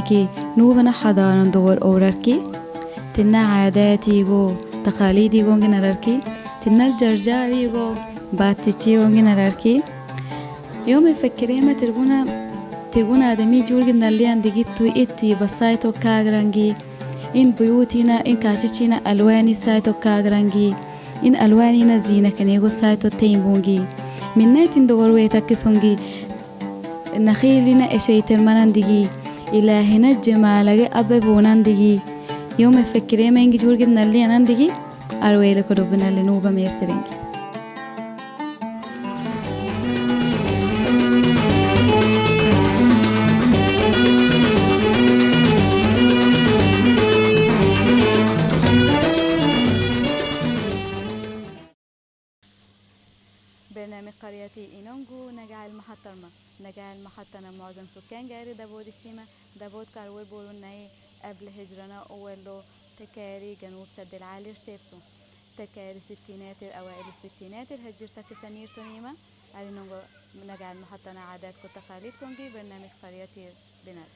كي نوبنا حضارة دور أوراركي تنا عاداتي جو تقاليدي جو نراركي تنا الجرجاري جو باتتي جو نراركي يوم يفكرين ما ترجونا آدمي جورج من اللي عندي توي إتي بسايتو كاغرانجي إن بيوتنا إن كاشينا ألواني سايتو كاغرانجي إن ألواننا زينة كنيجو سايتو تيمبونجي من نايت دور ويتكسونجي نخيلنا إشي ترماندجي إلى هنا الجمال أببوناندجي يوم يفكرين ما إنجي جورج من اللي عندي أرويل كربنا اللي نوبة ميرترينجي برنامج قريتي إنونجو نجع المحطة معظم سكان جاري دابود الشيمة دابود كارول بوروناي قبل هجرنا أولو تكاري جنوب سد العالي ارتبسو تكاري ستينات أوائل الستينات الهجر تكسانير تنيمة أرينونجو نجع المحطة عادات كتقاليد كونجي برنامج قريتي بنال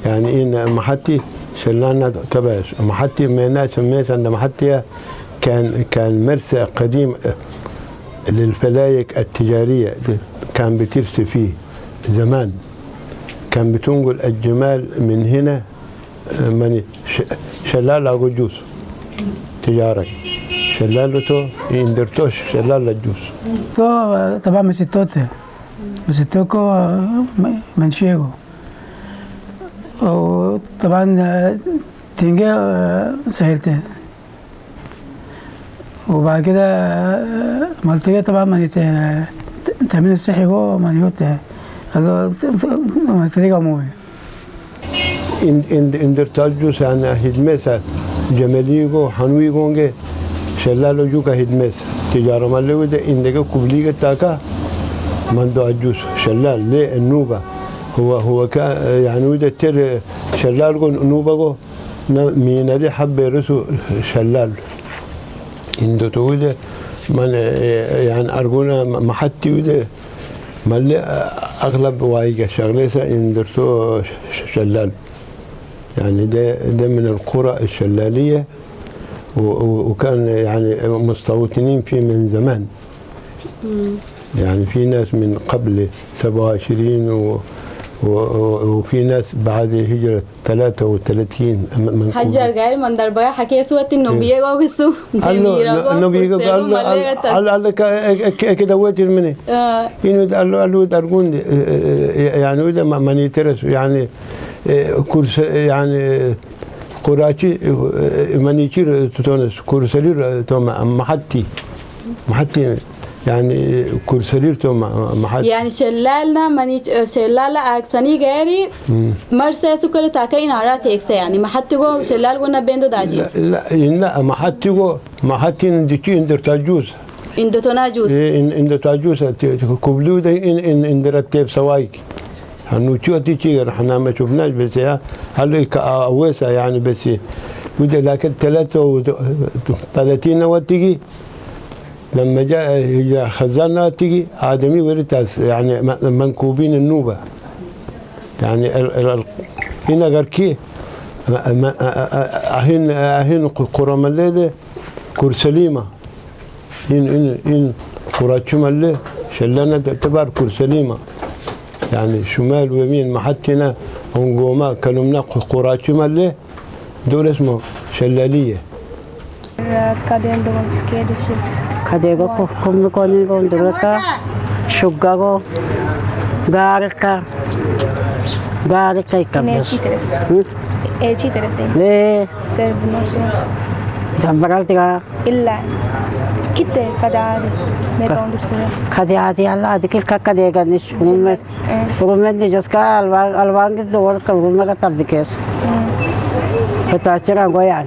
يعني إن محطي شلنا تباش محطي من الناس عند محطية كان مرسى قديم للفلايك التجارية كان بترسي فيه زمان كان بتنقل الجمال من هنا من شلال أجوز تجارة شلالته يندرتوش شلال الجوز تو طبعا مسيتوكو منشيغو وطبعا تنجا سهلتين وبعد كده مالتيجا طبعا مانيت تأمين الصحي هو مانيوت مالتيجا موي إن درتاجوس أنا هدمسة جماليجو حنويجونجي شلالو جوكا هدمسة تجارة مالو ده إندكا كوبليجا تاكا مندو أجوس شلال ليه النوبة هو كان يعني وده تر شلال كون نوبة مين اللي حب يرسو شلال إندو توده من يعني أرجونا محتي وده ملء أغلب وايجا شغلة إندرتو شلال يعني ده من القرى الشلالية وكان يعني مستوطنين فيه من زمان يعني في ناس من قبل 27 وفي ناس بعد هجرة 33 من حجر غير من دربايا حكي سوت النوبية قوسو النوبية قال لك كده وقت مني إنه قال له درجون يعني وده ما يترس يعني كورس يعني قراتي منيشير تونس كورسلير توما محتي يعني كورسلير توما محتي يعني شلالنا شلالة أكسني غيري مرسى سكر تاكين عرات إكسا يعني محتي جو شلال قلنا بيندو داجيس لا محتي نديكي اندر تاجوز اندو تناجوز اندر تاجوز كوبلو ده اندر تيب سوايك هنوتشو تيجي احنا ما شفناش بس هل كأوسع يعني بس وده لكن 33 وتيجي لما جاء خزانة تيجي آدمي ورثاس يعني منكوبين النوبة يعني هنا غركي أهين قرى ملة كورسليمة إن قرى شمال شلنا تعتبر كورسليمة يعني شمال ويمين محتنا ونقوما كلمنا قرى شمال دول اسمه شلالية كاديغو كم كوني كون دولتا شوغاغو غاركا يكمل ci interessa ليه servono جنبرالتيغا إلا كده كداري ما كوندر سوى كادياتي الله ديك كاديغا نش ومن دي جوسكا الوان دور كلمة تبكيس بتاعتنا قوي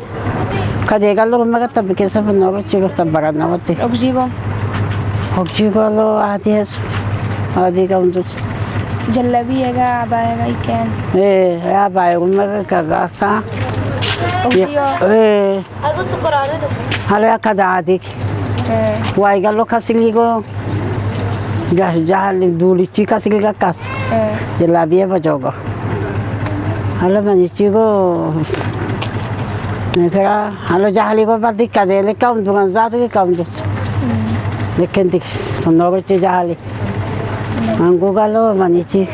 كده قال له ما كتب كيسة في النور تيجي تبرنا وتي أوكجيكو أوكي قالوا عادي عادي كم جلابية جا عباية جا كان إيه يا باي وما كذا أوكيو إيه هلا كذا عادي واي قال له كاسيليكو جهل دولي تي كاسيليكا كاس جلابية بجوجا هلا ما نيجيكو نكرا هلا جهليكو بدي كذا لكم دوغان زاتو كم دوس لكن ديك تنورو تي جهلي أنغو قالوا ما نيجي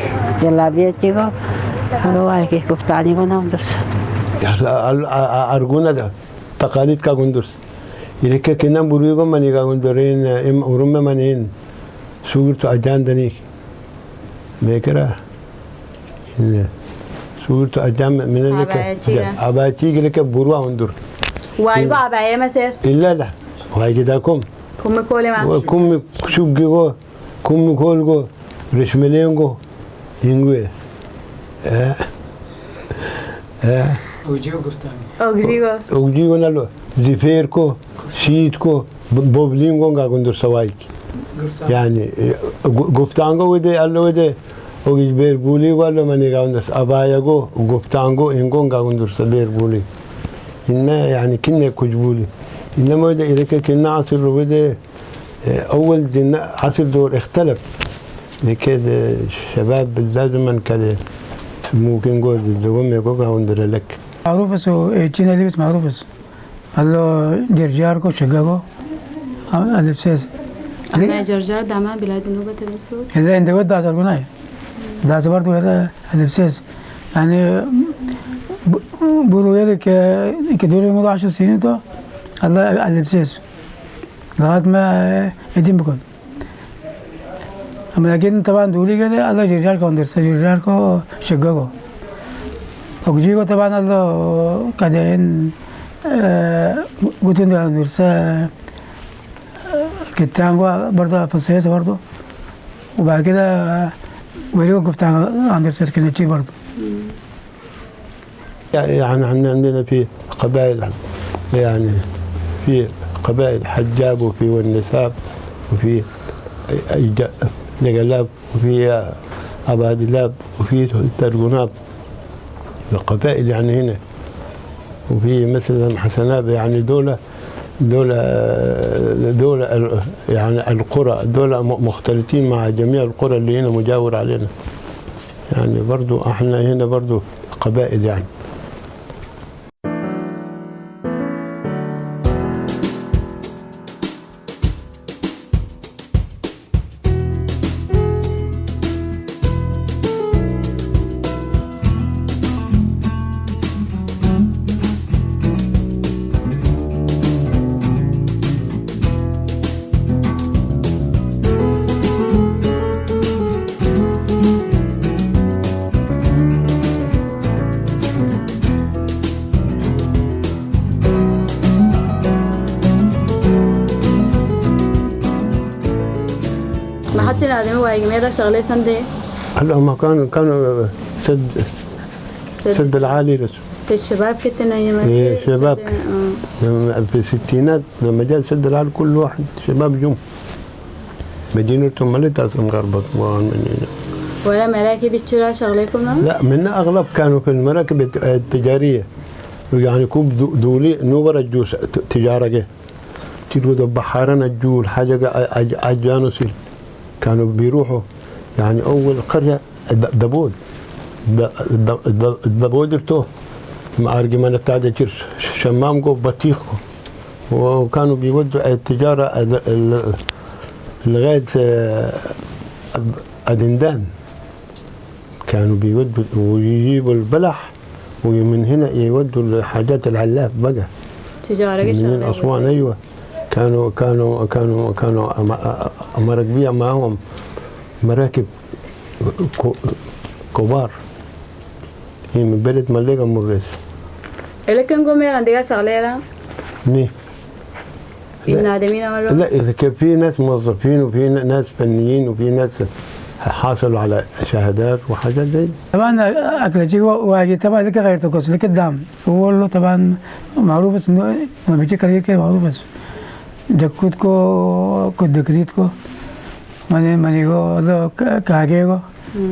جلابية تيجو هلا واي كي كفتاني كنا دوس أرجونا تقاليد كاغندرس إذا كنا برويكو ماني كاغندرين إم أورم مانين سورة أجان دنيك ميكرا سورة أجان من لك أباتي لك بروا هندر وايقو عباية مسير إلا لا واي كداكم كم كولي ما كم شوكيكو كم كولكو رشملينكو إنغوي أوكجيكو نالو زفيركو شيتكو بوبلينكو كاغندر سوايك يعني غفتانغو ودي الله ودي اوغي بير بولي ولا ماني كاغندر ابايغو غفتانغو انغو كاغندر سبير بولي إن يعني كنا كجبولي إنما إذا إذا كنا عصر ودي أول دينا عصر دور اختلف لكده الشباب لازم كده ممكن نقول الزوم يقول كاغندر لك معروف بس جينا لبس معروف بس هلو جرجاركو شقاقو اللبسيس أنا جرجار دعما بلاد النوبة تلبسو إذا عندك ود داس البناي داس برضو هذا اللبسيس يعني بقولوا يدك كدوري موضوع 10 سنين تو الله اللبسيس لغاية ما يدين بكون أما لكن طبعا دولي كده الله جرجاركو اندرس جرجاركو شقاقو وجيكو طبعا الله كدين قلت له درسة كتانغو برضه فسيس برضه وبعد كده وليه كفتان عن درسة كنتشي برضه يعني عندنا في قبائل يعني في قبائل حجاب وفي والنساب وفي نقلاب وفي أبادلاب وفي ترجناب القبائل يعني هنا وفي مثلا حسناب يعني دولة يعني القرى دولة مختلطين مع جميع القرى اللي هنا مجاور علينا يعني برضو احنا هنا برضو قبائل يعني ما حتى الآدمي وايق ميدا شغلة سندي هلا هم كانوا سد العالي رسو الشباب كتنا يمثل إيه شباب في الستينات لما جاء سد العالي كل واحد شباب جم مدينتهم ملت أصلا غربت ولا مراكب الشراء شغلكم لا منا أغلب كانوا في المراكب التجارية يعني كوب دولي نوبر الجوس تجارة جه تلو بحارنا الجول حاجة أجانوسيل كانوا بيروحوا يعني أول قرية دبود دبود رتو مع أرجمان التعدي شمامكو بطيخكو وكانوا بيودوا التجارة لغاية أدندان كانوا بيودوا ويجيبوا البلح ومن هنا يودوا الحاجات العلاف بقى تجارة من أسوان أيوة كانوا مراكبية معهم مراكب كبار هي من بلد مليقة مريس إلا كان قومي عندك شغلة لا؟ مين؟ النادمين مرة؟ لا إذا كان في ناس موظفين وفي ناس فنيين وفي ناس حاصلوا على شهادات وحاجات زي دي. طبعا اكلتي واجي طبعا لك غير تقص لك الدم هو له طبعا معروف بس انه ما بيجي كده معروف بس دكوتكو كدكريتكو ماني هذا كاجيكو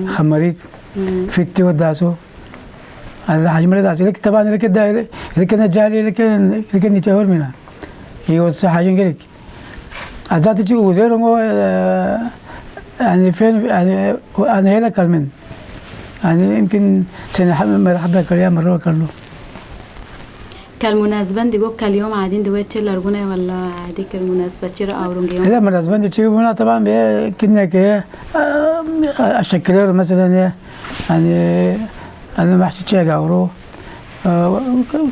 خمريت فيتي وداسو هذا حجم داسو لك طبعا لك نجالي لك نتهور منها هي وصح حاجه كده ازات تجي وزيرو يعني فين يعني انا هنا كلمن يعني يمكن سنة مرحبا كليا مرة كله كالمناسبة ديجو كاليوم عادين دويتش لارجونا ولا عادي كالمناسبة تشير أورونجيوم؟ لا مناسبة تشير هنا طبعا كنا كه الشكلير مثلا يعني أنا محشي شيء قارو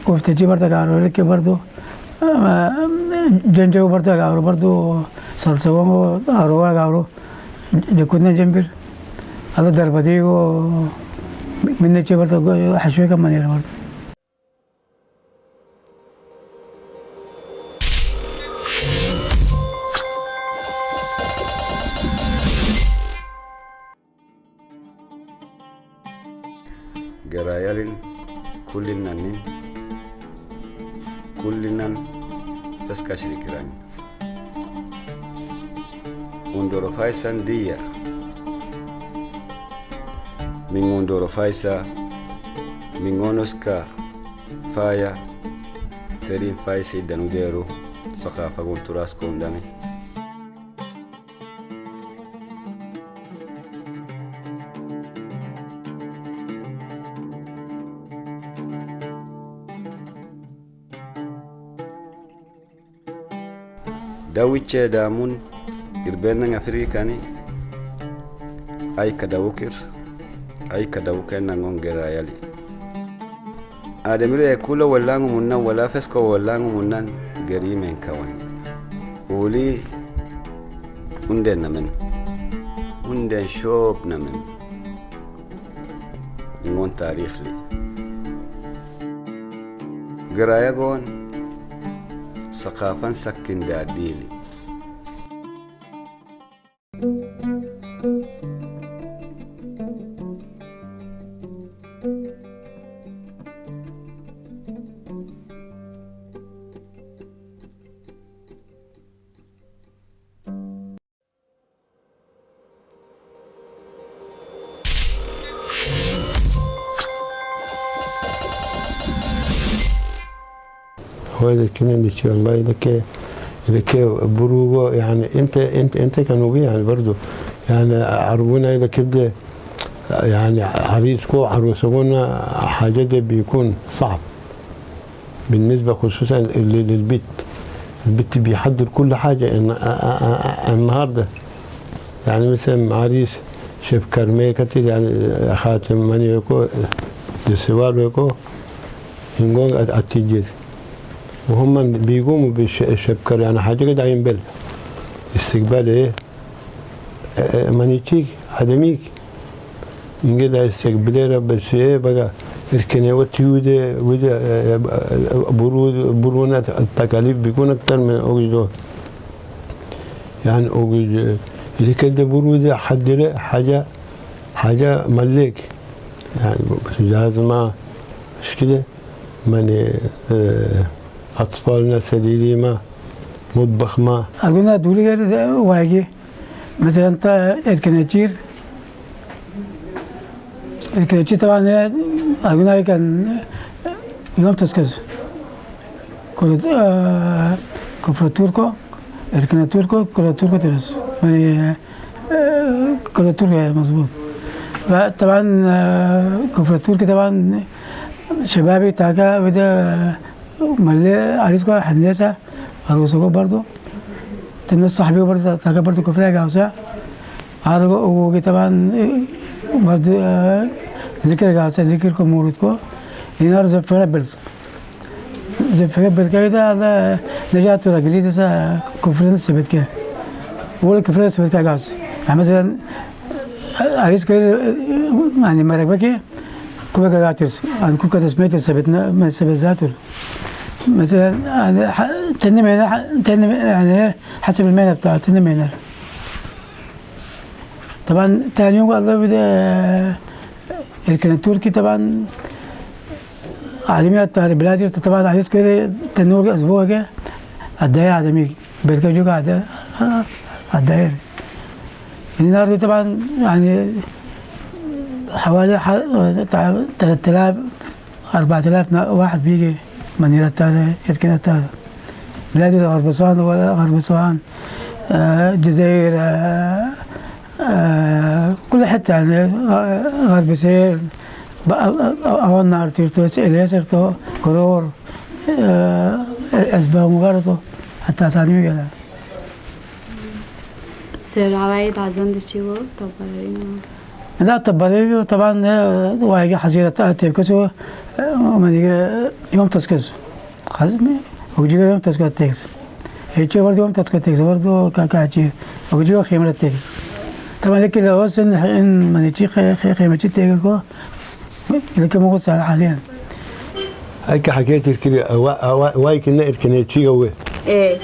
كفتة جي برضه قارو لك برضه جنجو برضه قارو برضه صلصة قارو كنا جنبير هذا دربدي من نجى برضه حشوة كمان يا رب. جرايالين كلنا فسكاش الكرام وندور فايسا ديا من وندور فايسا من ونسكا فايا ترين فايسي دانوديرو ثقافة والتراث كوندامي dawiche damun irbenna afrikani ay kadawukir ay kadawuken ngon gerayali ademiro e kula wallangu munna wala fesko wallangu munnan gerimen kawani uli unden namen unden shop namen ngon tarikh li gerayagon ثقافة سكن داديلي هذا كمان دي والله لك بروغو يعني انت كانوا بيه يعني برضو يعني عربونا اذا كده يعني عريسكو عروسكونا حاجه ده بيكون صعب بالنسبه خصوصا للبيت البيت بيحضر كل حاجه النهارده يعني مثلا عريس شيف كرمي كتير يعني خاتم مانيوكو دسوالوكو ينقول اتيجي وهم بيقوموا بالشبكر يعني حاجة كده ينبل استقبال ايه مانيتيك عدميك ينقل استقبالي بس ايه بقى الكنيوات يودي برونات التكاليف بيكون اكتر من اوجدو يعني اوجد اللي كده برودة حد حاجة ملك يعني جهاز ما مش كده ماني أطفالنا سليلي ما مطبخ ما أقولنا دولي غير واجي مثلا أنت الكناتير طبعا أقولنا كان يوم تسكز كفر توركو الكناتوركو كل توركو ترس يعني كل توركو مظبوط فطبعا كفر توركو طبعا شبابي تاكا بدا ملي عريسكو حنيسة عروسكو برضو تنس صاحبي برضو تاكا برضو كفرية جاوسة عارو طبعا برضو ذكر جاوسة ذكركو مولدكو ينار زفرة بلز كده هذا نجاتو رجلي تسا كفرين سبت كده ولا كفرين سبت كده جاوسة يعني مثلا عريسكو يعني مركبكي كوبا جاترس عن كوكا تسميت سبتنا ما سبت ذاته مثلا تنمي يعني حسب المهنة بتاعته تنمي طبعا تاني يوم الله بدا يمكن التركي طبعا عالمية البلاد طبعا عايز كده تنور أسبوع كده الداير عدمي بيركب جوكا الداير النهار طبعا يعني حوالي 3000 4000 واحد بيجي من التالي يمكن التالي بلاد غرب سوهان ولا غرب سوهان الجزائر كل حتة يعني غرب سهيل أول نهار تيرتو إليسرتو كرور أسباب مغارتو حتى ثاني مجال سير عوايد عزان دشيو طبعا لا تبالي طبعا واجي حزيرة تيكسو من يوم تسكس خازمي وجي يوم تسكس تيكس هيك برضه يوم تسكس تيكس برضه كاكاجي وجي خيمة تيكس طبعا لك إذا وصل إن من يجي خيمة تيكو لك موجود سهل حاليا هيك حكيت الكري واي كنا إركنيتشي قوي ايه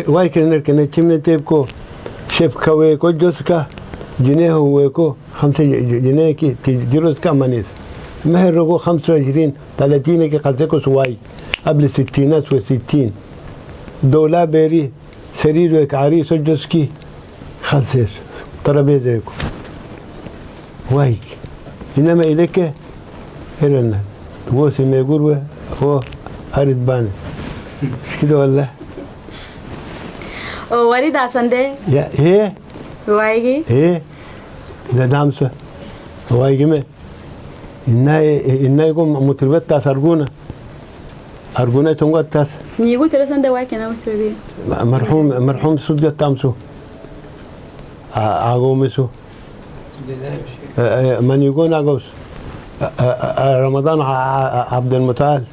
واي كنا إركنيتشي من تيبكو شيف كوي كو جوسكا جنيه هو 5 جنيه كي تجروس كمانيس مهر رقو 25 30 كي قصدكو سواي قبل الستينات و60 دولا بيري سرير ويك عريس جوسكي خلصير ترابيزه يكو وايك انما اليك هرنا تبوسي ما يقول هو اريد باني مش كده ولا وريد عسندي يا ايه وايجي ايه ده دامسه وايجي ما إنها يكون متربط تاس أرجونا تونغ تاس نيجو ترسن ده وايك أنا مسوي مرحوم سود تامسو عاقومسو من يكون عاقوس رمضان عبد المتعال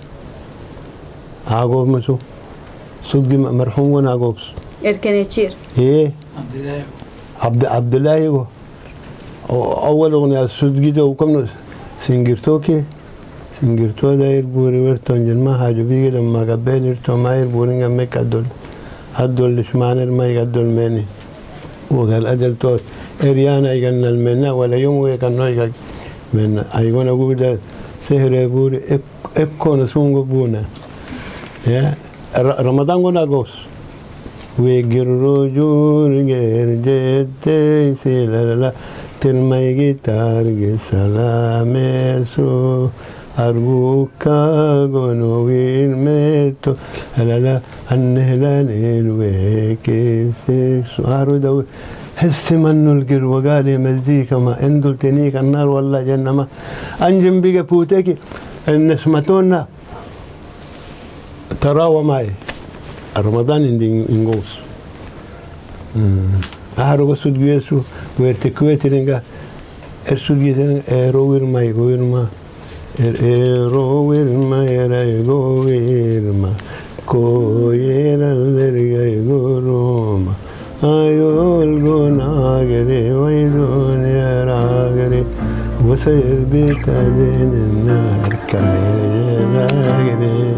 عاقومسو سود مرحوم وين عاقوس إركنيتشير إيه عبد الله يقول أول أغنية سود جدا وكم سنجرتوكي سنجرتو داير بوري ورتون جنما حاجو بيجي لما قبل يرتو ما يربورين عمك هدول لشمان ما يقدر مني وقال أجل توت إريانا يقلنا المنا ولا يوم ويقلنا يقل من أيقون أقول ده سهر يقول إبكون سونغ بونا يا رمضان قلنا قوس ويجرو جور غير جتة سيلا تلمي جتار سلامسو أرجوكا غنوين ميتو لا النهلان الويكي سوارو دو حس منو الجر وقالي مزيكا ما اندل تنيك النار والله جنة ما أنجم بيجا بوتيكي النسمتونا تراوى معي رمضان عندي نقوس أهرب السود جيسو ويرتكويت رنجا السود جيسو روير ما روير ما يراي ما كوير اللي يقولوما أيول جناغري ويدون يراغري وسير بيتادين النار كاير يراغري